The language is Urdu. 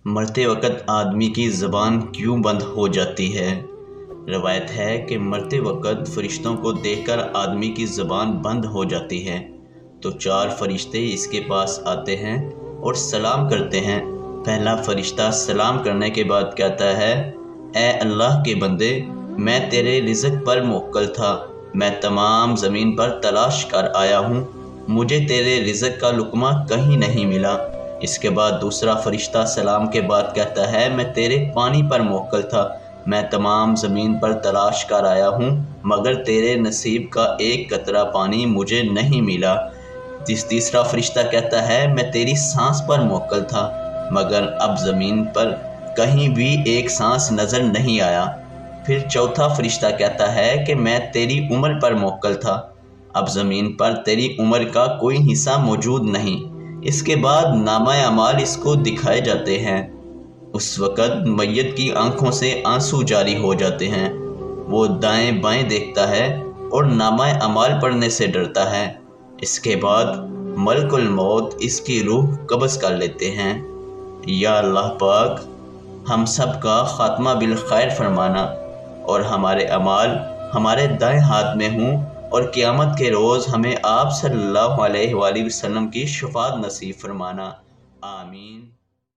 مرتے وقت آدمی کی زبان کیوں بند ہو جاتی ہے؟ روایت ہے کہ مرتے وقت فرشتوں کو دیکھ کر آدمی کی زبان بند ہو جاتی ہے تو 4 فرشتے اس کے پاس آتے ہیں اور سلام کرتے ہیں۔ پہلا فرشتہ سلام کرنے کے بعد کہتا ہے، اے اللہ کے بندے، میں تیرے رزق پر موکل تھا، میں تمام زمین پر تلاش کر آیا ہوں، مجھے تیرے رزق کا لقمہ کہیں نہیں ملا۔ اس کے بعد دوسرا فرشتہ سلام کے بعد کہتا ہے، میں تیرے پانی پر موکل تھا، میں تمام زمین پر تلاش کر آیا ہوں، مگر تیرے نصیب کا ایک قطرہ پانی مجھے نہیں ملا۔ تیسرا فرشتہ کہتا ہے، میں تیری سانس پر موکل تھا، مگر اب زمین پر کہیں بھی ایک سانس نظر نہیں آیا۔ پھر چوتھا فرشتہ کہتا ہے کہ میں تیری عمر پر موکل تھا، اب زمین پر تیری عمر کا کوئی حصہ موجود نہیں۔ اس کے بعد نامہ اعمال اس کو دکھائے جاتے ہیں۔ اس وقت میت کی آنکھوں سے آنسو جاری ہو جاتے ہیں، وہ دائیں بائیں دیکھتا ہے اور نامہ اعمال پڑھنے سے ڈرتا ہے۔ اس کے بعد ملک الموت اس کی روح قبض کر لیتے ہیں۔ یا اللہ پاک، ہم سب کا خاتمہ بالخیر فرمانا اور ہمارے اعمال ہمارے دائیں ہاتھ میں ہوں، اور قیامت کے روز ہمیں آپ صلی اللہ علیہ وآلہ وسلم کی شفاعت نصیب فرمانا۔ آمین۔